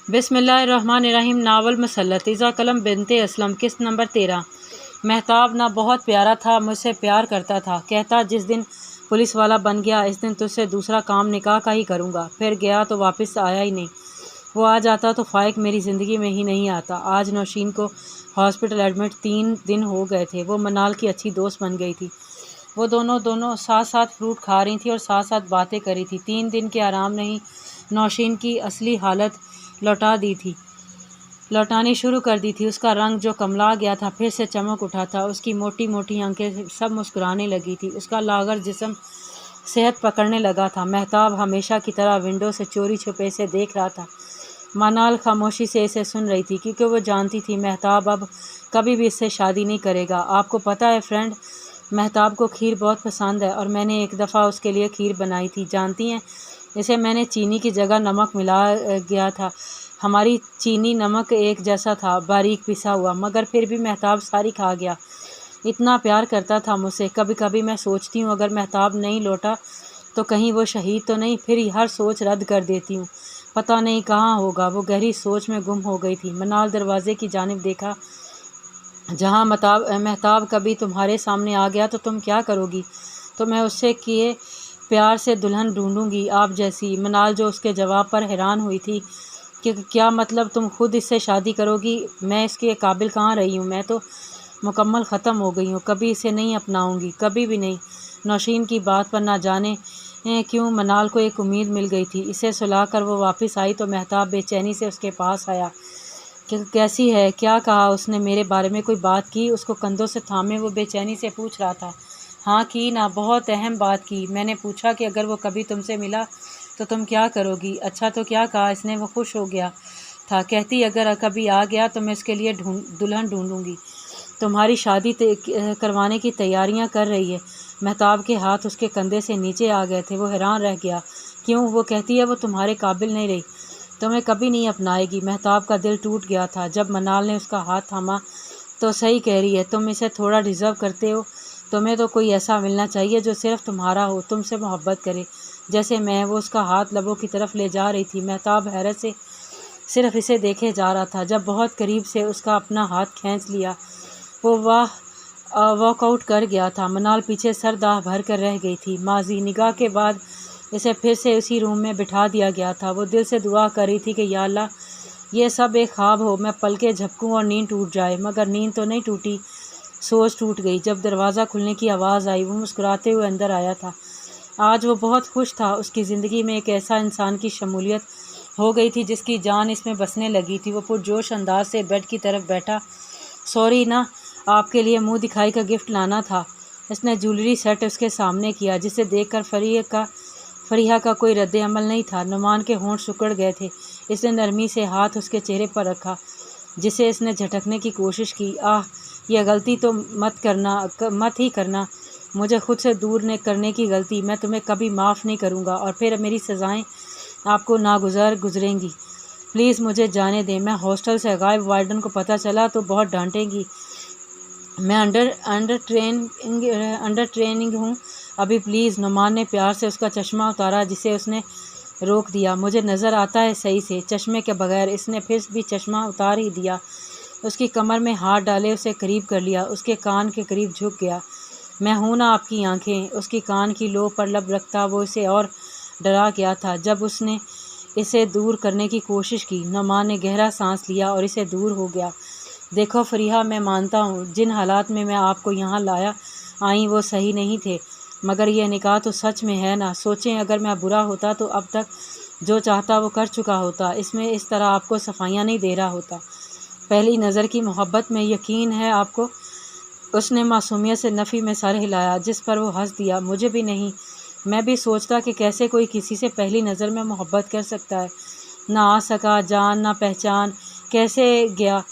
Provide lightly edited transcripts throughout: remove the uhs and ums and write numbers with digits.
बिस्मिल्लाहिर्रहमानिर्रहीम। नावल मुसल्लत इज़ा कलम बिनते असलम। किस्त नंबर 13। महताब ना बहुत प्यारा था, मुझसे प्यार करता था। कहता जिस दिन पुलिस वाला बन गया इस दिन तुझसे दूसरा काम निकाह का ही करूँगा। फिर गया तो वापस आया ही नहीं। वो आ जाता तो फ़ाइक मेरी ज़िंदगी में ही नहीं आता। आज नौशीन को हॉस्पिटल एडमिट 3 दिन हो गए थे। वो मनाल की अच्छी दोस्त बन गई थी। वो दोनों साथ साथ फ्रूट खा रही थी और साथ साथ बातें करी थी। 3 दिन के आराम ने ही नौशीन की असली हालत लौटानी शुरू कर दी थी। उसका रंग जो कमला गया था फिर से चमक उठा था। उसकी मोटी मोटी आंखें सब मुस्कुराने लगी थी। उसका लागर जिस्म सेहत पकड़ने लगा था। महताब हमेशा की तरह विंडो से चोरी छुपे से देख रहा था। मनाल खामोशी से इसे सुन रही थी क्योंकि वो जानती थी महताब अब कभी भी इससे शादी नहीं करेगा। आपको पता है फ्रेंड, महताब को खीर बहुत पसंद है और मैंने एक दफ़ा उसके लिए खीर बनाई थी। जानती हैं, इसे मैंने चीनी की जगह नमक मिला गया था। हमारी चीनी नमक एक जैसा था, बारीक पिसा हुआ, मगर फिर भी महताब सारी खा गया। इतना प्यार करता था मुझसे। कभी कभी मैं सोचती हूँ अगर महताब नहीं लौटा तो कहीं वो शहीद तो नहीं। फिर हर सोच रद्द कर देती हूँ। पता नहीं कहाँ होगा। वो गहरी सोच में गुम हो गई थी। मनाल दरवाजे की जानिब देखा। जहाँ महताब कभी तुम्हारे सामने आ गया तो तुम क्या करोगी? तो मैं उससे किए प्यार से दुल्हन ढूंढूंगी आप जैसी। मनाल जो उसके जवाब पर हैरान हुई थी कि क्या मतलब तुम खुद इससे शादी करोगी? मैं इसके काबिल कहाँ रही हूँ। मैं तो मुकम्मल ख़त्म हो गई हूँ। कभी इसे नहीं अपनाऊंगी, कभी भी नहीं। नौशीन की बात पर ना जाने क्यों मनाल को एक उम्मीद मिल गई थी। इसे सुलाकर वो वापस आई तो महताब बेचैनी से उसके पास आया कि कैसी है, क्या कहा उसने मेरे बारे में, कोई बात की? उसको कंधों से थामे वो बेचैनी से पूछ रहा था। हाँ की ना, बहुत अहम बात की। मैंने पूछा कि अगर वो कभी तुमसे मिला तो तुम क्या करोगी? अच्छा तो क्या कहा इसने? वो खुश हो गया था। कहती अगर कभी आ गया तो मैं उसके लिए दुल्हन ढूंढूंगी। तुम्हारी शादी करवाने की तैयारियां कर रही है। महताब के हाथ उसके कंधे से नीचे आ गए थे। वो हैरान रह गया। क्यों? वो कहती है वो तुम्हारे काबिल नहीं रही, तुम्हें कभी नहीं अपनाएगी। महताब का दिल टूट गया था जब मनाल ने उसका हाथ थामा। तो सही कह रही है, तुम इसे थोड़ा डिज़र्व करते हो। तुम्हें तो कोई ऐसा मिलना चाहिए जो सिर्फ तुम्हारा हो, तुमसे मोहब्बत करे जैसे मैं। वो उसका हाथ लबों की तरफ ले जा रही थी। महताब हैरत से सिर्फ इसे देखे जा रहा था। जब बहुत करीब से उसका अपना हाथ खींच लिया वो वॉकआउट कर गया था। मनाल पीछे सर दाह भर कर रह गई थी। माजी निगाह के बाद इसे फिर से उसी रूम में बिठा दिया गया था। वो दिल से दुआ कर रही थी कि या अल्लाह ये सब एक ख्वाब हो, मैं पलके झपकूं और नींद टूट जाए। मगर नींद तो नहीं टूटी, सोच टूट गई। जब दरवाज़ा खुलने की आवाज़ आई वो मुस्कुराते हुए अंदर आया था। आज वो बहुत खुश था। उसकी ज़िंदगी में एक ऐसा इंसान की शमूलियत हो गई थी जिसकी जान इसमें बसने लगी थी। वो पुरजोश अंदाज से बेड की तरफ बैठा। सॉरी ना, आपके लिए मुंह दिखाई का गिफ्ट लाना था। इसने ज्वेलरी सेट उसके सामने किया जिसे देखकर फरीहा का कोई रद्द अमल नहीं था। नुमान के होंठ सिकुड़ गए थे। इसने नरमी से हाथ उसके चेहरे पर रखा जिसे इसने झटकने की कोशिश की। आह, यह गलती तो मत ही करना। मुझे खुद से दूर न करने की गलती मैं तुम्हें कभी माफ़ नहीं करूँगा और फिर मेरी सज़ाएं आपको गुजरेंगी। प्लीज़ मुझे जाने दें। मैं हॉस्टल से गायब, वार्डन को पता चला तो बहुत डांटेंगी। मैं अंडर ट्रेनिंग हूँ अभी, प्लीज़। नुमान ने प्यार से उसका चश्मा उतारा जिसे उसने रोक दिया। मुझे नज़र आता है सही से, चश्मे के बगैर। इसने फिर भी चश्मा उतार ही दिया। उसकी कमर में हाथ डाले उसे करीब कर लिया, उसके कान के करीब झुक गया। मैं हूँ ना आपकी आंखें। उसकी कान की लो पर लब रखता वो इसे और डरा गया था। जब उसने इसे दूर करने की कोशिश की, नुमान ने गहरा सांस लिया और इसे दूर हो गया। देखो फरीहा, मैं मानता हूँ जिन हालात में मैं आपको यहाँ लाया आई वो सही नहीं थे, मगर यह निकाह तो सच में है ना। सोचें अगर मैं बुरा होता तो अब तक जो चाहता वो कर चुका होता। इसमें इस तरह आपको सफाइयाँ नहीं दे रहा होता। पहली नज़र की मोहब्बत में यकीन है आपको? उसने मासूमियत से नफ़ी में सर हिलाया जिस पर वो हंस दिया। मुझे भी नहीं। मैं भी सोचता कि कैसे कोई किसी से पहली नज़र में मोहब्बत कर सकता है। ना आ सका, जान ना पहचान, कैसे गया।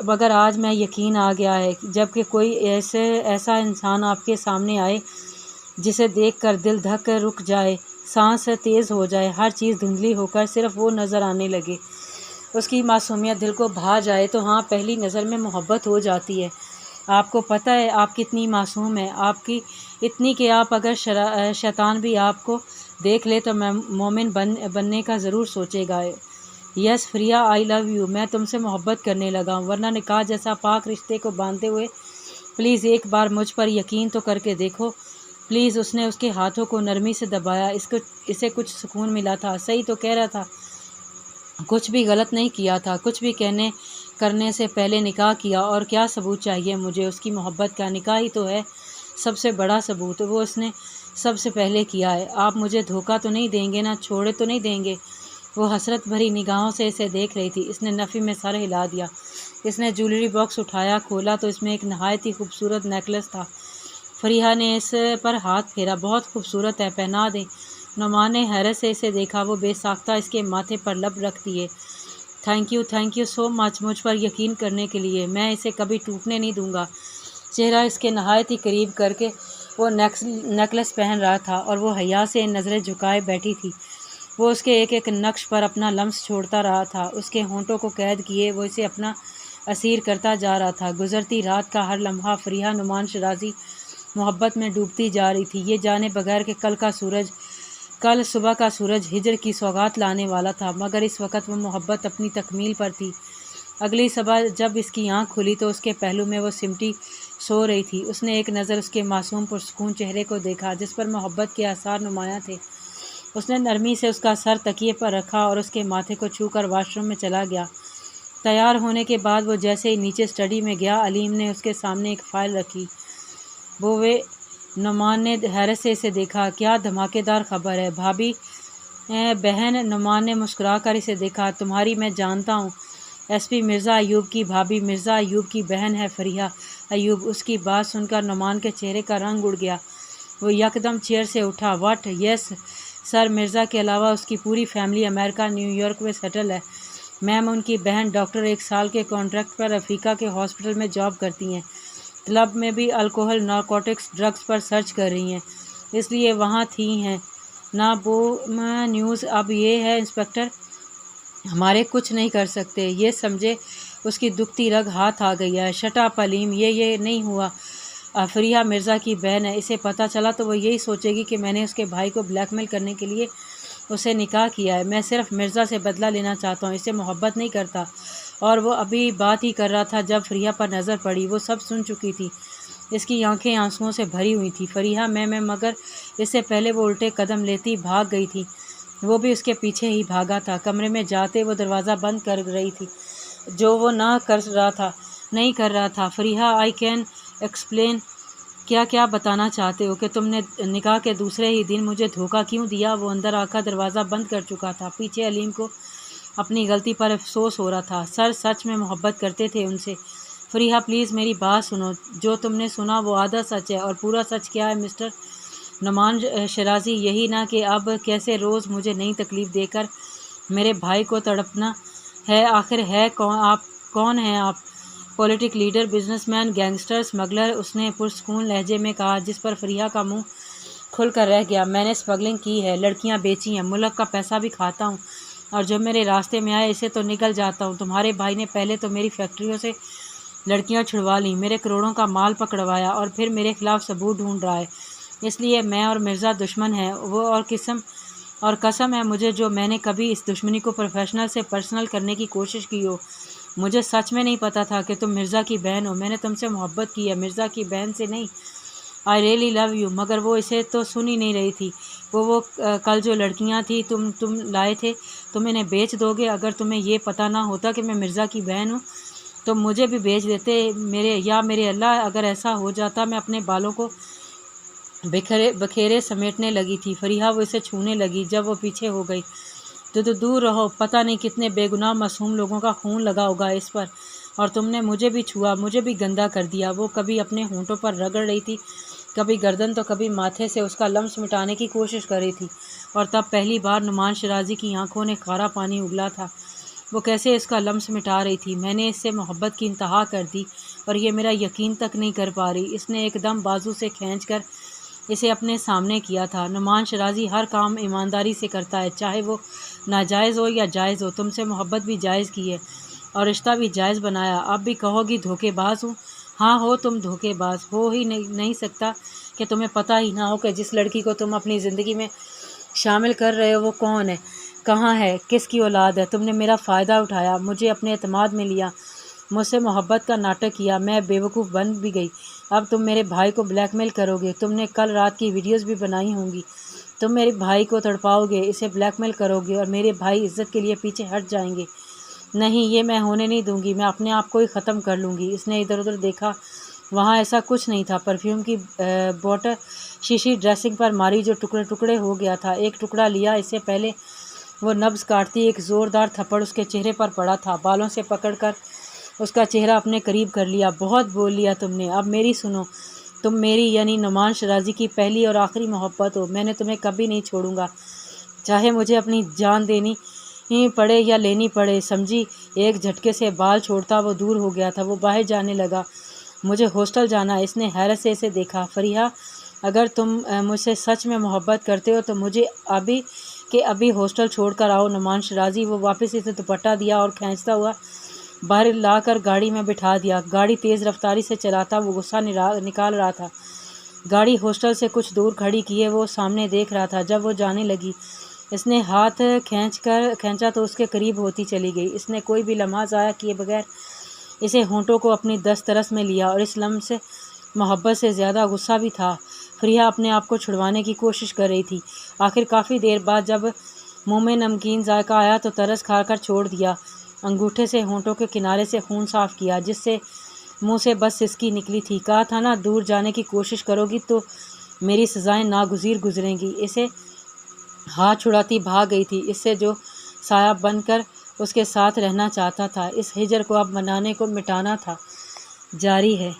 मगर आज मैं यकीन आ गया है जबकि कोई ऐसा इंसान आपके सामने आए जिसे देखकर दिल धक कर रुक जाए, सांस तेज़ हो जाए, हर चीज़ धुंधली होकर सिर्फ वो नज़र आने लगे, उसकी मासूमियत दिल को भा जाए, तो हाँ, पहली नज़र में मोहब्बत हो जाती है। आपको पता है आप कितनी मासूम हैं, आपकी इतनी कि आप अगर शैतान भी आपको देख ले तो मोमिन बनने का ज़रूर सोचेगा। Yes Fariya, I love you, मैं तुमसे मोहब्बत करने लगा हूँ, वरना निकाह जैसा पाक रिश्ते को बांधते हुए प्लीज़ एक बार मुझ पर यकीन तो करके देखो प्लीज़। उसने उसके हाथों को नरमी से दबाया। इसे कुछ सुकून मिला था। सही तो कह रहा था, कुछ भी गलत नहीं किया था। कुछ भी करने से पहले निकाह किया, और क्या सबूत चाहिए मुझे उसकी मोहब्बत का? निकाह ही तो है सबसे बड़ा सबूत, वो उसने सबसे पहले किया है। आप मुझे धोखा तो नहीं देंगे ना, छोड़े तो नहीं देंगे? वो हसरत भरी निगाहों से इसे देख रही थी। इसने नफ़ी में सर हिला दिया। इसने ज्वेलरी बॉक्स उठाया, खोला तो इसमें एक नहायत ही खूबसूरत नेकलेस था। फरीहा ने इस पर हाथ फेरा। बहुत खूबसूरत है, पहना दें? नुमान ने हैरत से इसे देखा। वो बेसाख्ता इसके माथे पर लब रख दिए। थैंक यू सो मच मुझ पर यकीन करने के लिए। मैं इसे कभी टूटने नहीं दूंगा। चेहरा इसके नहायत ही करीब करके वो नेकलेस पहन रहा था और वो हया से नज़रें झुकाए बैठी थी। वो उसके एक एक नक्श पर अपना लम्स छोड़ता रहा था। उसके होंठों को कैद किए वो इसे अपना असीर करता जा रहा था। गुजरती रात का हर लम्हा फरीहा नुमान शराजी मोहब्बत में डूबती जा रही थी, ये जाने बगैर कि कल सुबह का सूरज हिजर की सौगात लाने वाला था, मगर इस वक्त वो मोहब्बत अपनी तकमील पर थी। अगली सुबह जब इसकी आँख खुली तो उसके पहलू में वो सिमटी सो रही थी। उसने एक नज़र उसके मासूम पुरसकून चेहरे को देखा जिस पर मोहब्बत के आसार नुमायाँ थे। उसने नरमी से उसका सर तकिए पर रखा और उसके माथे को छूकर वॉशरूम में चला गया। तैयार होने के बाद वो जैसे ही नीचे स्टडी में गया, अलीम ने उसके सामने एक फ़ाइल रखी। नुमान ने हैरत से इसे देखा। क्या धमाकेदार खबर है भाभी? बहन, नुमान ने मुस्कुरा कर इसे देखा। तुम्हारी मैं जानता हूँ, एसपी मिर्ज़ा अयूब की भाभी, मिर्ज़ा अयूब की बहन है फरीहा अयूब। उसकी बात सुनकर नुमान के चेहरे का रंग उड़ गया। वो यकदम चेयर से उठा। व्हाट? यस सर, मिर्ज़ा के अलावा उसकी पूरी फैमिली अमेरिका न्यूयॉर्क में सेटल है। मैम, उनकी बहन डॉक्टर 1 साल के कॉन्ट्रैक्ट पर अफ्रीका के हॉस्पिटल में जॉब करती हैं। क्लब में भी अल्कोहल, नारकोटिक्स, ड्रग्स पर सर्च कर रही हैं, इसलिए वहाँ थी हैं ना। वो न्यूज़ अब ये है इंस्पेक्टर, हमारे कुछ नहीं कर सकते, ये समझे उसकी दुखती रग हाथ आ गई है। शटा पलीम, ये नहीं हुआ। फरीहा मिर्ज़ा की बहन है, इसे पता चला तो वो यही सोचेगी कि मैंने उसके भाई को ब्लैकमेल करने के लिए उसे निकाह किया है। मैं सिर्फ मिर्ज़ा से बदला लेना चाहता हूँ, इससे मोहब्बत नहीं करता। और वो अभी बात ही कर रहा था जब फरीहा पर नज़र पड़ी। वो सब सुन चुकी थी। इसकी आंखें आंसुओं से भरी हुई थी। फरीहा मैं मगर इससे पहले वो उल्टे कदम लेती भाग गई थी। वो भी उसके पीछे ही भागा था। कमरे में जाते वो दरवाज़ा बंद कर रही थी, जो वो नहीं कर रहा था। फरीहा, आई कैन एक्सप्लेन, क्या बताना चाहते हो कि तुमने निकाह के दूसरे ही दिन मुझे धोखा क्यों दिया? वो अंदर आकर दरवाज़ा बंद कर चुका था। पीछे अलीम को अपनी गलती पर अफसोस हो रहा था। सर सच में मोहब्बत करते थे उनसे। फरीहा प्लीज़ मेरी बात सुनो, जो तुमने सुना वो आधा सच है और पूरा सच क्या है मिस्टर नुमान शराजी? यही ना कि अब कैसे रोज़ मुझे नई तकलीफ़ देकर मेरे भाई को तड़पना है। आखिर है कौन हैं आप? Politic leader, businessman, gangster, smuggler? उसने पुरसकून लहजे में कहा, जिस पर फरीहा का मुंह खुल कर रह गया। मैंने स्मगलिंग की है, लड़कियां बेची हैं, मुल्क का पैसा भी खाता हूँ, और जो मेरे रास्ते में आए इसे तो निकल जाता हूँ। तुम्हारे भाई ने पहले तो मेरी फैक्ट्रियों से लड़कियां छुड़वा लीं, मेरे करोड़ों का माल पकड़वाया, और फिर मेरे खिलाफ सबूत ढूंढ रहा है। इसलिए मैं और मिर्ज़ा दुश्मन हैं वो, और कसम है मुझे जो मैंने कभी इस दुश्मनी को प्रोफेशनल से पर्सनल करने की कोशिश की हो। मुझे सच में नहीं पता था कि तुम मिर्ज़ा की बहन हो। मैंने तुमसे मोहब्बत की है, मिर्ज़ा की बहन से नहीं। I really love you. मगर वो इसे तो सुन ही नहीं रही थी। वो कल जो लड़कियां थी तुम लाए थे, तुम इन्हें बेच दोगे? अगर तुम्हें ये पता ना होता कि मैं मिर्ज़ा की बहन हूँ तो मुझे भी बेच देते। मेरे अल्लाह, अगर ऐसा हो जाता मैं अपने बालों को बखेरे समेटने लगी थी। फरीहा वो इसे छूने लगी जब वो पीछे हो गई। तो दूर रहो, पता नहीं कितने बेगुनाह मासूम लोगों का खून लगा होगा इस पर, और तुमने मुझे भी छुआ, मुझे भी गंदा कर दिया। वो कभी अपने होंठों पर रगड़ रही थी, कभी गर्दन तो कभी माथे से उसका लम्स मिटाने की कोशिश कर रही थी। और तब पहली बार नुमान शराजी की आंखों ने खारा पानी उगला था। वो कैसे इसका लम्स मिटा रही थी। मैंने इससे मोहब्बत की इंतहा कर दी और ये मेरा यकीन तक नहीं कर पा रही। इसने एकदम बाजू से खींचकर इसे अपने सामने किया था। नुमान शराजी हर काम ईमानदारी से करता है, चाहे वो नाजायज़ हो या जायज़ हो। तुमसे मोहब्बत भी जायज़ की है और रिश्ता भी जायज़ बनाया। अब भी कहोगी धोखेबाज हूँ? हाँ हो, तुम धोखेबाज हो ही नहीं सकता कि तुम्हें पता ही ना हो कि जिस लड़की को तुम अपनी ज़िंदगी में शामिल कर रहे हो वो कौन है। کہاں ہے؟ کس کی اولاد ہے؟ تم نے میرا فائدہ اٹھایا، مجھے اپنے اعتماد میں لیا، مجھ سے محبت کا ناٹک کیا، میں بیوقوف بن بھی گئی۔ اب تم میرے بھائی کو بلیک میل کرو گے، تم نے کل رات کی ویڈیوز بھی بنائی ہوں گی، تم میرے بھائی کو تڑپاؤ گے، اسے بلیک میل کرو گے اور میرے بھائی عزت کے لیے پیچھے ہٹ جائیں گے۔ نہیں، یہ میں ہونے نہیں دوں گی، میں اپنے آپ کو ہی ختم کر لوں گی۔ اس نے ادھر ادھر دیکھا، وہاں ایسا کچھ نہیں تھا۔ پرفیوم کی بوٹل شیشی ڈریسنگ پر ماری جو ٹکڑے ٹکڑے ہو گیا تھا۔ ایک ٹکڑا لیا، اس سے پہلے وہ نبض کاٹتی ایک زوردار تھپڑ اس کے چہرے پر پڑا تھا۔ بالوں سے پکڑ کر اس کا چہرہ اپنے قریب کر لیا۔ بہت بول لیا تم نے، اب میری سنو، تم میری یعنی نعمان شرازی کی پہلی اور آخری محبت ہو۔ میں نے تمہیں کبھی نہیں چھوڑوں گا، چاہے مجھے اپنی جان دینی پڑے یا لینی پڑے، سمجھی؟ ایک جھٹکے سے بال چھوڑتا وہ دور ہو گیا تھا۔ وہ باہر جانے لگا۔ مجھے ہاسٹل جانا ہے۔ اس نے حیرت سے اسے دیکھا۔ فریحہ، اگر تم مجھ سے سچ میں محبت کرتے ہو تو مجھے ابھی کہ ابھی ہاسٹل چھوڑ کر آؤ، نعمان شرازی۔ وہ واپس اسے دوپٹہ دیا اور کھینچتا ہوا باہر لا کر گاڑی میں بٹھا دیا۔ گاڑی تیز رفتاری سے چلاتا وہ غصہ نکال رہا تھا۔ گاڑی ہاسٹل سے کچھ دور کھڑی کیے وہ سامنے دیکھ رہا تھا۔ جب وہ جانے لگی، اس نے ہاتھ کھینچا تو اس کے قریب ہوتی چلی گئی۔ اس نے کوئی بھی لمحہ ضائع کیے بغیر اسے ہونٹوں کو اپنی دسترس میں لیا اور اس لمحے سے محبت سے زیادہ غصہ بھی تھا۔ فریحہ اپنے آپ کو چھڑوانے کی کوشش کر رہی تھی۔ آخر کافی دیر بعد جب منہ میں نمکین ذائقہ آیا تو ترس کھا کر چھوڑ دیا۔ انگوٹھے سے ہونٹوں کے کنارے سے خون صاف کیا، جس سے منہ سے بس سسکی نکلی تھی۔ کہا تھا نا، دور جانے کی کوشش کرو گی تو میری سزائیں ناگزیر گزریں گی۔ اسے ہاتھ چھڑاتی بھاگ گئی تھی، اس سے جو سایہ بن کر اس کے ساتھ رہنا چاہتا تھا۔ اس ہجر کو اب منانے کو مٹانا تھا۔ جاری ہے۔